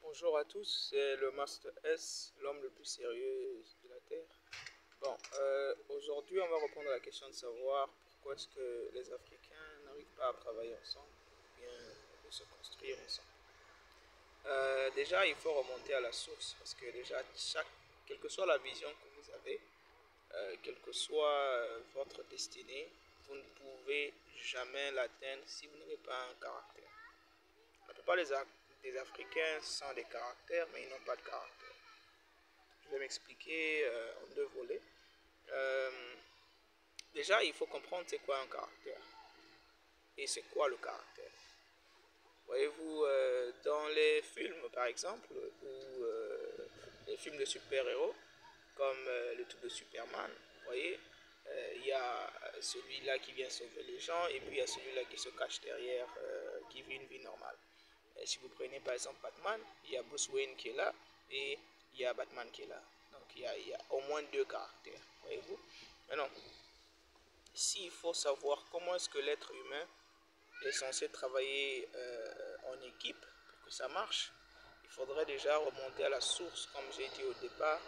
Bonjour à tous, c'est le Master S, l'homme le plus sérieux de la Terre. Bon, aujourd'hui on va reprendre la question de savoir pourquoi est-ce que les Africains n'arrivent pas à travailler ensemble, ou bien de se construire ensemble. Déjà, il faut remonter à la source, parce que déjà, quelle que soit la vision que vous avez, quelle que soit votre destinée, vous ne pouvez jamais l'atteindre si vous n'avez pas un caractère. La plupart des Africains sont des caractères, mais ils n'ont pas de caractère. Je vais m'expliquer en deux volets. Euh, Déjà, il faut comprendre c'est quoi un caractère et c'est quoi le caractère. Voyez-vous, dans les films, par exemple, ou les films de super-héros, comme le truc de Superman, vous voyez, il y a celui-là qui vient sauver les gens et puis il y a celui-là qui se cache derrière, qui vit une vie normale. Si vous prenez par exemple Batman, il y a Bruce Wayne qui est là et il y a Batman qui est là. Donc il y a au moins deux caractères, voyez-vous. Maintenant, s'il faut savoir comment est-ce que l'être humain est censé travailler en équipe pour que ça marche, il faudrait déjà remonter à la source, comme j'ai dit au départ,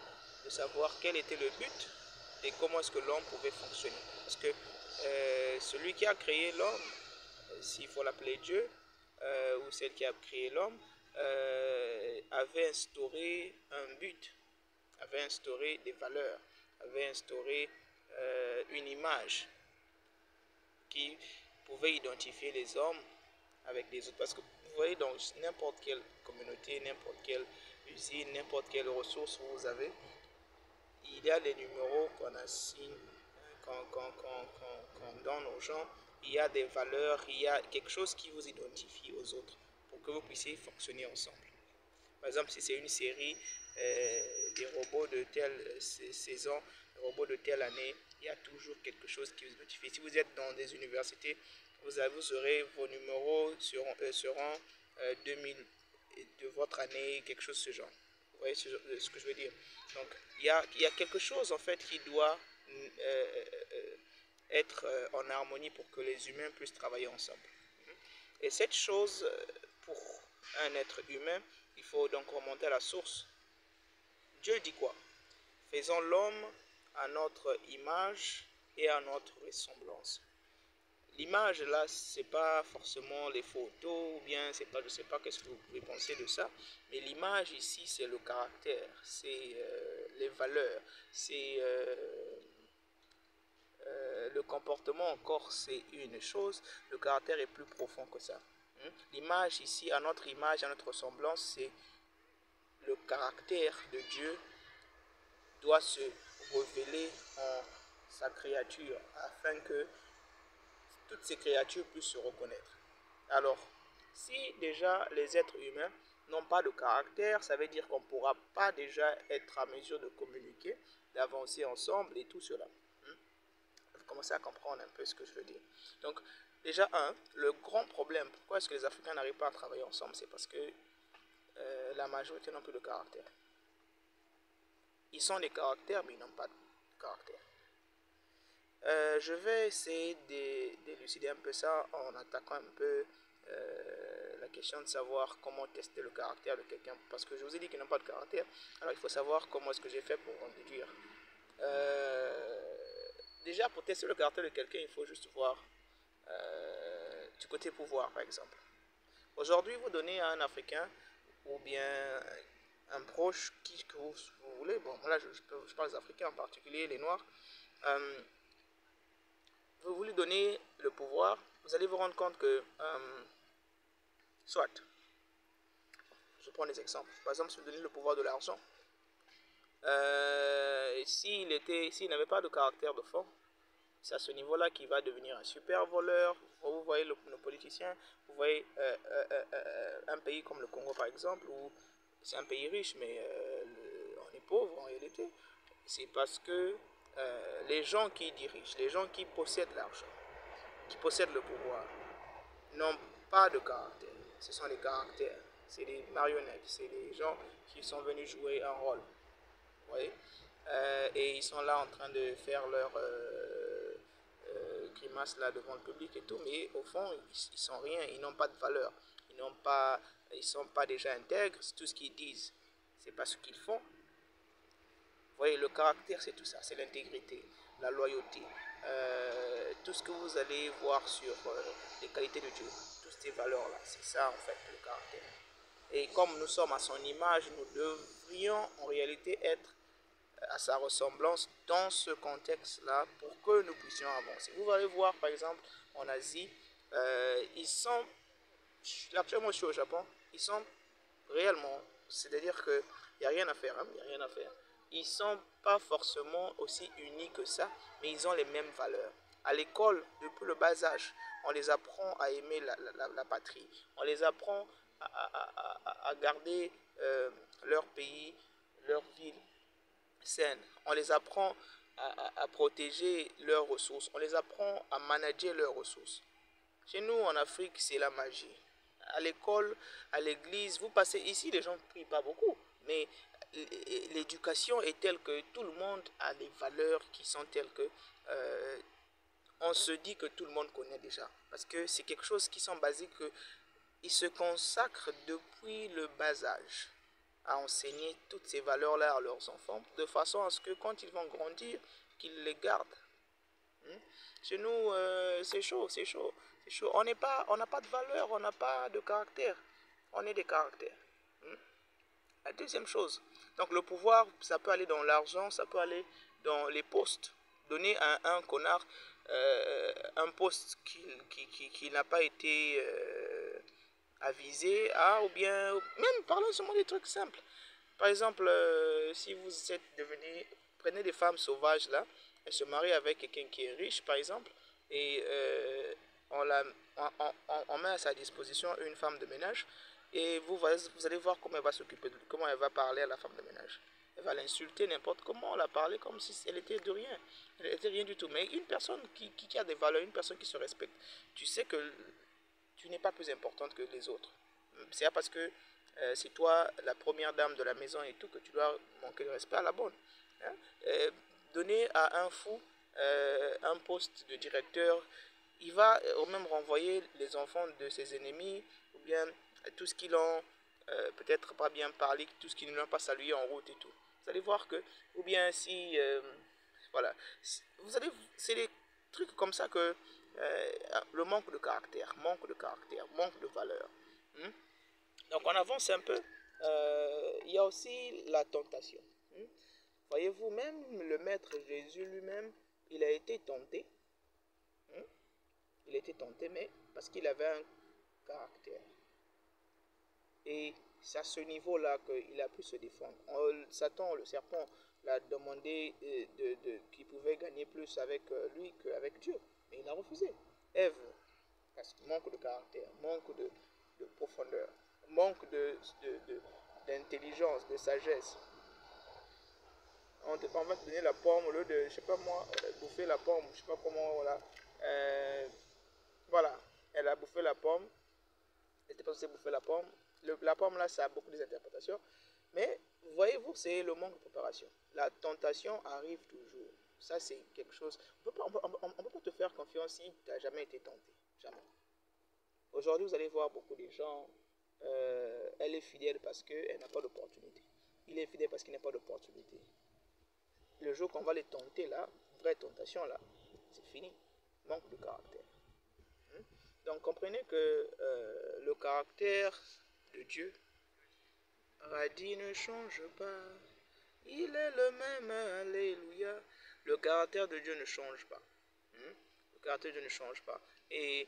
de savoir quel était le but et comment est-ce que l'homme pouvait fonctionner. Parce que celui qui a créé l'homme, s'il faut l'appeler Dieu, ou celle qui a créé l'homme, avait instauré un but, avait instauré des valeurs, avait instauré une image qui pouvait identifier les hommes avec les autres. Parce que vous voyez, dans n'importe quelle communauté, n'importe quelle usine, n'importe quelle ressource vous avez, il y a des numéros qu'on assigne, qu'on donne aux gens. Il y a des valeurs, il y a quelque chose qui vous identifie aux autres pour que vous puissiez fonctionner ensemble. Par exemple, si c'est une série des robots de telle saison, des robots de telle année, il y a toujours quelque chose qui vous identifie. Si vous êtes dans des universités, vous aurez vos numéros seront 2000 de votre année, quelque chose de ce genre. Vous voyez ce que je veux dire? Donc, il y a quelque chose en fait qui doit être en harmonie pour que les humains puissent travailler ensemble. Et cette chose, pour un être humain, il faut donc remonter à la source. Dieu dit quoi? Faisons l'homme à notre image et à notre ressemblance. L'image là, c'est pas forcément les photos ou bien c'est pas, je sais pas qu'est-ce que vous pouvez penser de ça, mais l'image ici c'est le caractère, c'est les valeurs, c'est le comportement encore c'est une chose, le caractère est plus profond que ça. L'image ici, à notre image, à notre ressemblance, c'est le caractère de Dieu doit se révéler en sa créature afin que toutes ces créatures puissent se reconnaître. Alors, si déjà les êtres humains n'ont pas de caractère, ça veut dire qu'on ne pourra pas déjà être à mesure de communiquer, d'avancer ensemble et tout cela. Vous commencez à comprendre un peu ce que je veux dire. Donc, déjà, le grand problème, pourquoi est-ce que les Africains n'arrivent pas à travailler ensemble, c'est parce que la majorité n'ont plus de caractère. Ils sont des caractères, mais ils n'ont pas de caractère. Je vais essayer d'élucider un peu ça en attaquant un peu la question de savoir comment tester le caractère de quelqu'un. Parce que je vous ai dit qu'ils n'ont pas de caractère. Alors il faut savoir comment est-ce que j'ai fait pour en déduire. Déjà, pour tester le caractère de quelqu'un, il faut juste voir du côté pouvoir, par exemple. Aujourd'hui, vous donnez à un Africain ou bien un proche que vous voulez, bon, là je parle des Africains en particulier, les Noirs, vous voulez donner le pouvoir, vous allez vous rendre compte que, soit, je prends des exemples, par exemple, si vous donnez le pouvoir de l'argent, s'il n'avait pas de caractère de fond, c'est à ce niveau-là qu'il va devenir un super voleur. Vous voyez nos politiciens, vous voyez un pays comme le Congo par exemple, où c'est un pays riche, mais on est pauvre en réalité. C'est parce que les gens qui dirigent, les gens qui possèdent l'argent, qui possèdent le pouvoir, n'ont pas de caractère. Ce sont des caractères, c'est des marionnettes, c'est des gens qui sont venus jouer un rôle. Vous voyez, et ils sont là en train de faire leur grimace là devant le public et tout, mais au fond ils sont rien, ils n'ont pas de valeur, ils ils sont pas déjà intègres, tout ce qu'ils disent, c'est pas ce qu'ils font. Vous voyez, le caractère, c'est tout ça, c'est l'intégrité, la loyauté, tout ce que vous allez voir sur les qualités de Dieu, toutes ces valeurs-là, c'est ça en fait le caractère. Et comme nous sommes à son image, nous devrions en réalité être à sa ressemblance dans ce contexte-là pour que nous puissions avancer. Vous allez voir par exemple en Asie, ils sont, actuellement je suis au Japon, ils sont réellement, c'est-à-dire qu'il n'y a rien à faire, hein, il n'y a rien à faire. Ils ne sont pas forcément aussi unis que ça, mais ils ont les mêmes valeurs. À l'école, depuis le bas âge, on les apprend à aimer la patrie. On les apprend à garder leur pays, leur ville saine. On les apprend à protéger leurs ressources. On les apprend à manager leurs ressources. Chez nous, en Afrique, c'est la magie. À l'école, à l'église, vous passez ici, les gens ne prient pas beaucoup. Mais l'éducation est telle que tout le monde a des valeurs qui sont telles que on se dit que tout le monde connaît déjà. Parce que c'est quelque chose qui sont basiques, qu'ils se consacrent depuis le bas âge à enseigner toutes ces valeurs-là à leurs enfants, de façon à ce que quand ils vont grandir, qu'ils les gardent. Chez nous, c'est chaud, c'est chaud, c'est chaud. On n'a pas de valeur, on n'a pas de caractère. On est des caractères. La deuxième chose, donc le pouvoir, ça peut aller dans l'argent, ça peut aller dans les postes. Donner à un connard un poste qui n'a pas été avisé, ou bien, même parlons seulement des trucs simples. Par exemple, si vous êtes devenu, prenez des femmes sauvages là, elles se marient avec quelqu'un qui est riche par exemple, et on, la, on met à sa disposition une femme de ménage, et vous allez voir comment elle va s'occuper, comment elle va parler à la femme de ménage. Elle va l'insulter n'importe comment, la parler comme si elle était de rien. Elle était rien du tout. Mais une personne qui a des valeurs, une personne qui se respecte, tu sais que tu n'es pas plus importante que les autres. C'est pas parce que c'est toi la première dame de la maison et tout que tu dois manquer de respect à la bonne. Hein? Donner à un fou un poste de directeur, il va même renvoyer les enfants de ses ennemis, ou bien tout ce qu'ils ont peut-être pas bien parlé, tout ce qu'ils ne l'ont pas salué en route et tout. Vous allez voir que, ou bien si, voilà, vous allez, c'est des trucs comme ça que le manque de caractère, manque de valeur. Donc on avance un peu. Il y a aussi la tentation. Voyez-vous, même le Maître Jésus lui-même, il a été tenté. Il a été tenté, mais parce qu'il avait un caractère. Et c'est à ce niveau-là qu'il a pu se défendre. Satan, le serpent, l'a demandé qu'il pouvait gagner plus avec lui qu'avec Dieu. Mais il a refusé. Ève, parce que manque de caractère, manque de profondeur, manque d'intelligence, de sagesse. On va te donner la pomme au lieu de, je sais pas moi, bouffer la pomme, je sais pas comment, voilà. Voilà, elle a bouffé la pomme. Elle n'était pas censée bouffer la pomme. La pomme là, ça a beaucoup d'interprétations. Mais voyez-vous, c'est le manque de préparation. La tentation arrive toujours. Ça, c'est quelque chose. On ne peut pas te faire confiance si tu n'as jamais été tenté. Jamais. Aujourd'hui, vous allez voir beaucoup de gens. Elle est fidèle parce qu'elle n'a pas d'opportunité. Il est fidèle parce qu'il n'a pas d'opportunité. Le jour qu'on va les tenter là, vraie tentation là, c'est fini. Manque de caractère. Donc comprenez que le caractère de Dieu, radis ne change pas. Il est le même, alléluia. Le caractère de Dieu ne change pas. Le caractère de Dieu ne change pas. Et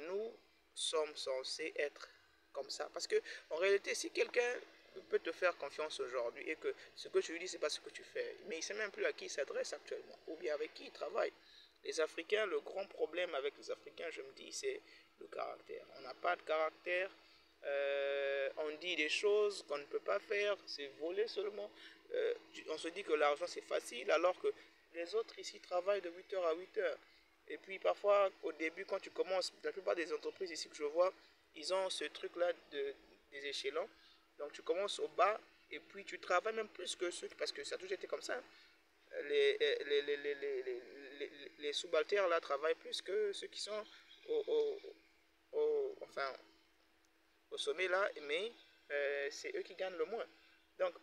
nous sommes censés être comme ça. Parce que en réalité, si quelqu'un peut te faire confiance aujourd'hui et que ce que tu lui dis, c'est pas ce que tu fais, mais il ne sait même plus à qui il s'adresse actuellement, ou bien avec qui il travaille. Les Africains, le grand problème avec les Africains, je me dis, c'est le caractère. On n'a pas de caractère. On dit des choses qu'on ne peut pas faire, c'est voler seulement. On se dit que l'argent c'est facile alors que les autres ici travaillent de 8h à 8h. Et puis parfois au début quand tu commences, la plupart des entreprises ici que je vois, ils ont ce truc là des échelons. Donc tu commences au bas et puis tu travailles même plus que ceux, parce que ça a toujours été comme ça. Les subalternes là travaillent plus que ceux qui sont enfin, au sommet là, mais c'est eux qui gagnent le moins. Donc,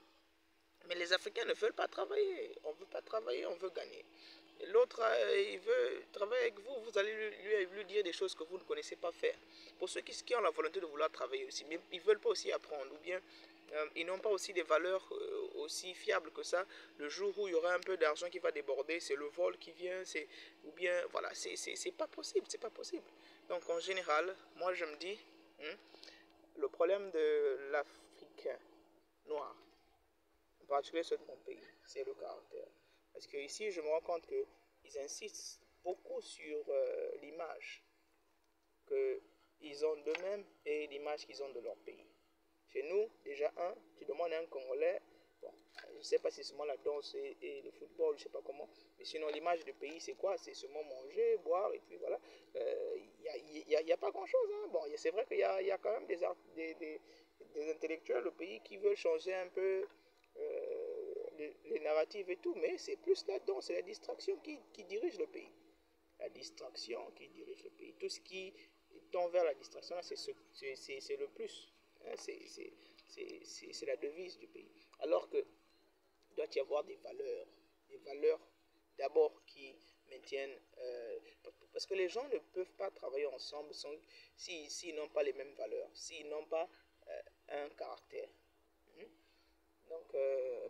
mais les Africains ne veulent pas travailler. On ne veut pas travailler, on veut gagner. L'autre, il veut travailler avec vous, vous allez lui dire des choses que vous ne connaissez pas faire. Pour ceux qui ont la volonté de vouloir travailler aussi, mais ils ne veulent pas aussi apprendre, ou bien ils n'ont pas aussi des valeurs aussi fiables que ça. Le jour où il y aura un peu d'argent qui va déborder, c'est le vol qui vient, ou bien, voilà, c'est pas possible, c'est pas possible. Donc en général, moi je me dis, le problème de l'Africain noir, en particulier ceux de mon pays, c'est le caractère. Parce que ici, je me rends compte qu'ils insistent beaucoup sur l'image qu'ils ont d'eux-mêmes et l'image qu'ils ont de leur pays. Chez nous, déjà, tu demandes à un Congolais, bon, je ne sais pas si c'est seulement la danse et le football, je ne sais pas comment, mais sinon l'image du pays, c'est quoi? C'est seulement manger, boire, et puis voilà. Il n'y a pas grand-chose. Hein. Bon, c'est vrai qu'il y a quand même des intellectuels au pays qui veulent changer un peu les narratives et tout, mais c'est plus là-dedans, c'est la distraction qui dirige le pays. La distraction qui dirige le pays. Tout ce qui tend vers la distraction, là, c'est le plus. Hein, c'est la devise du pays. Alors que doit y avoir des valeurs d'abord qui maintiennent, parce que les gens ne peuvent pas travailler ensemble s'ils n'ont pas les mêmes valeurs, s'ils n'ont pas un caractère. Donc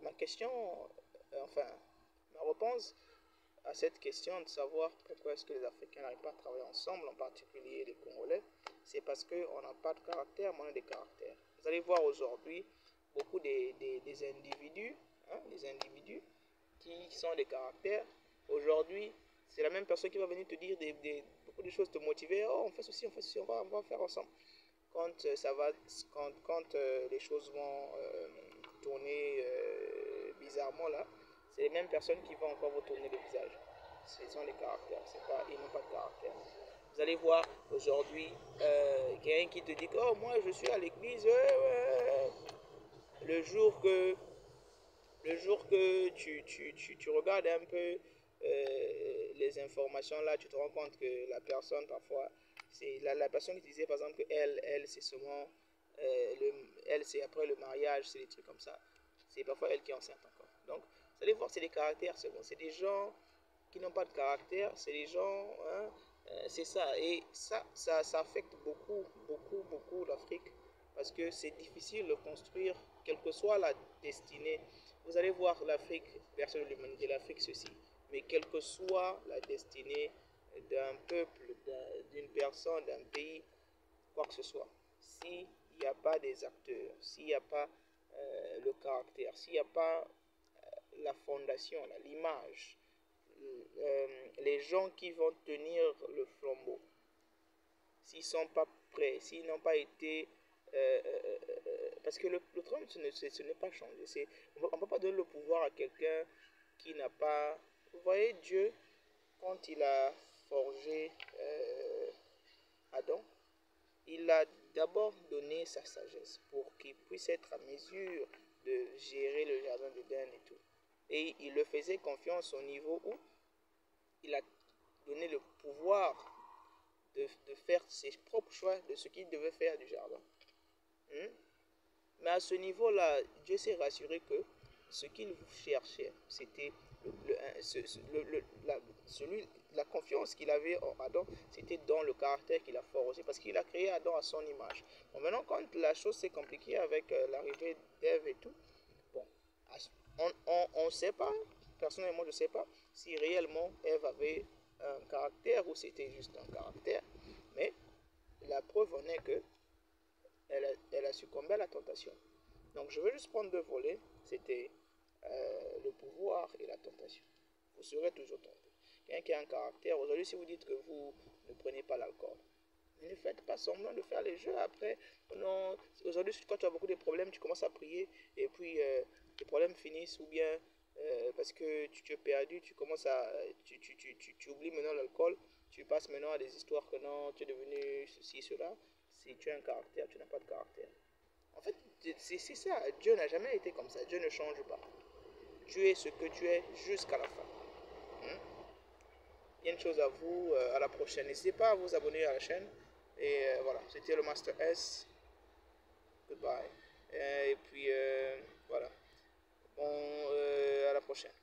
ma question, enfin ma réponse à cette question de savoir pourquoi est-ce que les Africains n'arrivent pas à travailler ensemble, en particulier les Congolais, c'est parce qu'on n'a pas de caractère, mais on a des caractères. Vous allez voir aujourd'hui beaucoup des individus, des individus qui sont des caractères. Aujourd'hui, c'est la même personne qui va venir te dire beaucoup de choses, te motiver. Oh, on fait ceci, on va faire ensemble. Quand les choses vont tourner bizarrement là, c'est les mêmes personnes qui vont encore vous tourner le visage. Ce sont des caractères, ils n'ont pas de caractère. Vous allez voir aujourd'hui quelqu'un qui te dit que oh, moi je suis à l'église, le jour que tu regardes un peu les informations là, tu te rends compte que la personne parfois, c'est la personne qui disait par exemple que elle c'est seulement, elle c'est après le mariage, c'est des trucs comme ça. C'est parfois elle qui est enceinte encore. Donc, vous allez voir, c'est des caractères, c'est des gens qui n'ont pas de caractère, c'est des gens, c'est ça. Et ça affecte beaucoup l'Afrique parce que c'est difficile de construire, quelle que soit la destinée. Vous allez voir l'Afrique, personne de l'humanité, l'Afrique ceci, mais quelle que soit la destinée d'un peuple, d'une personne, d'un pays, quoi que ce soit, s'il n'y a pas des acteurs, s'il n'y a pas le caractère, s'il n'y a pas la fondation, l'image, les gens qui vont tenir le flambeau, s'ils ne sont pas prêts, s'ils n'ont pas été... parce que le trône, ce n'est pas changé. On ne peut pas donner le pouvoir à quelqu'un qui n'a pas... Vous voyez, Dieu, quand il a forgé Adam, il a d'abord donné sa sagesse pour qu'il puisse être à mesure de gérer le jardin d'Éden et tout. Et il le faisait confiance au niveau où il a donné le pouvoir de faire ses propres choix de ce qu'il devait faire du jardin. Mais à ce niveau-là, Dieu s'est rassuré que ce qu'il cherchait, c'était la confiance qu'il avait en Adam, c'était dans le caractère qu'il a forgé, parce qu'il a créé Adam à son image. Bon, maintenant, quand la chose s'est compliquée avec l'arrivée d'Ève et tout, bon, on ne sait pas, personnellement, je ne sais pas si réellement Ève avait un caractère ou c'était juste un caractère, mais la preuve en est que elle a succombé à la tentation. Donc je veux juste prendre deux volets, c'était le pouvoir et la tentation. Vous serez toujours tenté. Quelqu'un qui a un caractère, aujourd'hui si vous dites que vous ne prenez pas l'alcool, ne faites pas semblant de faire les jeux après. Non, aujourd'hui quand tu as beaucoup de problèmes, tu commences à prier et puis les problèmes finissent ou bien parce que tu es perdu, tu commences à tu oublies maintenant l'alcool, tu passes maintenant à des histoires que non, tu es devenu ceci, cela. Si tu as un caractère, tu n'as pas de caractère. En fait, c'est ça. Dieu n'a jamais été comme ça. Dieu ne change pas. Tu es ce que tu es jusqu'à la fin. Il y a une chose à vous. À la prochaine. N'hésitez pas à vous abonner à la chaîne. Et voilà, c'était le Master S. Goodbye. Et puis, voilà. Bon, à la prochaine.